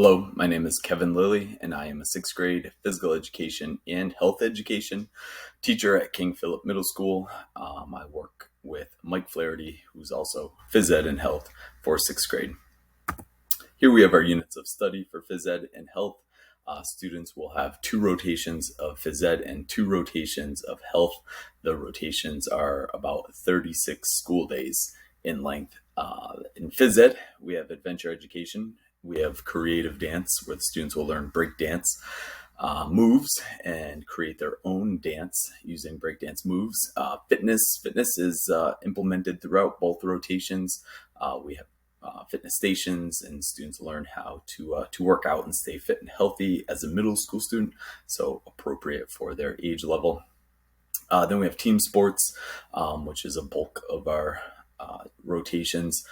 Hello, my name is Kevin Lillie, and I am a sixth grade physical education and health education teacher at King Philip Middle School. I work with Mike Flaherty, who's also phys ed and health for sixth grade. Here we have our units of study for phys ed and health. Students will have 2 rotations of phys ed and 2 rotations of health. The rotations are about 36 school days in length. In phys ed, we have adventure education. We have creative dance, where the students will learn break dance moves and create their own dance using breakdance moves. Fitness is implemented throughout both rotations. We have fitness stations, and students learn how to work out and stay fit and healthy as a middle school student, so appropriate for their age level. Then we have team sports, which is a bulk of our rotations.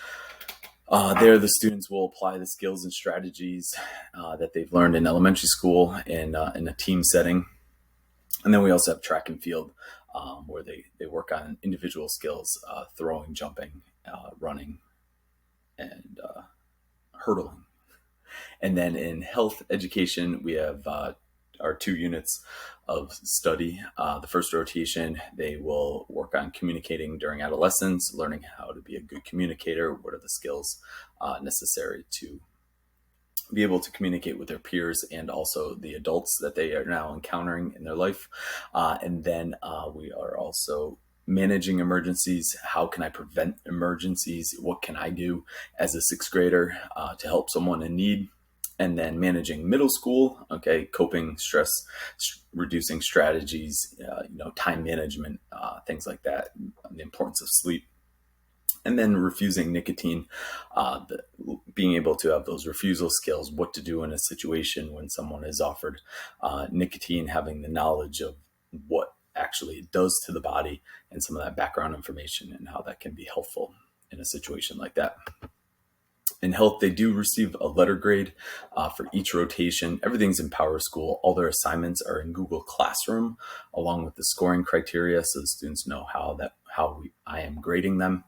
There, the students will apply the skills and strategies that they've learned in elementary school in a team setting. And then we also have track and field, where they work on individual skills, throwing, jumping, running, and hurdling. And then in health education, we have our 2 units of study. The first rotation, they will work on communicating during adolescence, learning how to be a good communicator. What are the skills necessary to be able to communicate with their peers and also the adults that they are now encountering in their life. And then we are also managing emergencies. How can I prevent emergencies? What can I do as a 6th grader to help someone in need? And then managing middle school, coping, stress, reducing strategies, time management, things like that, the importance of sleep. And then refusing nicotine, being able to have those refusal skills, what to do in a situation when someone is offered nicotine, having the knowledge of what actually it does to the body and some of that background information and how that can be helpful in a situation like that. In health, they do receive a letter grade for each rotation. Everything's in Power School. All their assignments are in Google Classroom, along with the scoring criteria, so the students know how I am grading them.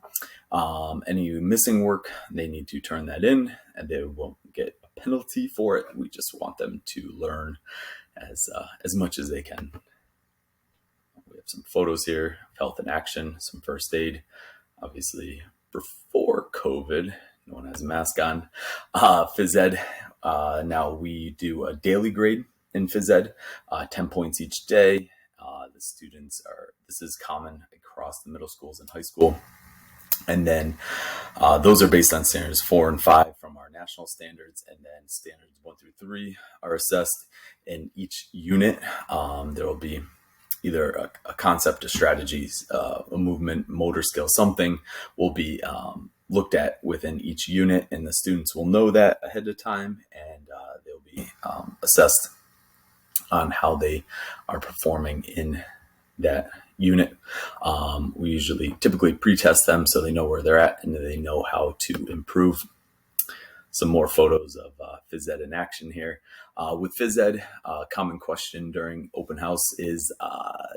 Any missing work, they need to turn that in, and they won't get a penalty for it. We just want them to learn as much as they can. We have some photos here of health in action, some first aid. Obviously, before COVID, no one has a mask on. Phys ed, now we do a daily grade in phys ed, 10 points each day. The students this is common across the middle schools and high school. And then those are based on standards 4 and 5 from our national standards, and then standards 1 through 3 are assessed in each unit. There will be either a concept, a strategies, a movement, motor skill, something will be looked at within each unit, and the students will know that ahead of time, and they'll be assessed on how they are performing in that unit. We typically pre-test them so they know where they're at and they know how to improve. Some more photos of phys ed in action here. With phys ed, common question during open house is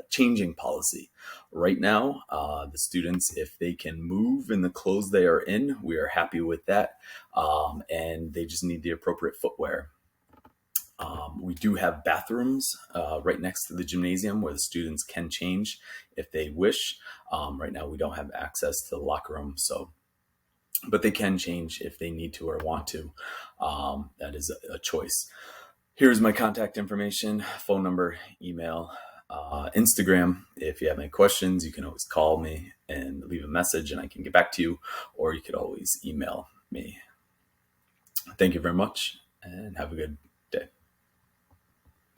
changing policy. Right now, the students, if they can move in the clothes they are in, we are happy with that, and they just need the appropriate footwear. We do have bathrooms right next to the gymnasium where the students can change if they wish. Right now, we don't have access to the locker room, but they can change if they need to or want to. That is a choice. Here's my contact information, phone number, email, Instagram. If you have any questions, you can always call me and leave a message and I can get back to you, or you could always email me. Thank you very much and have a good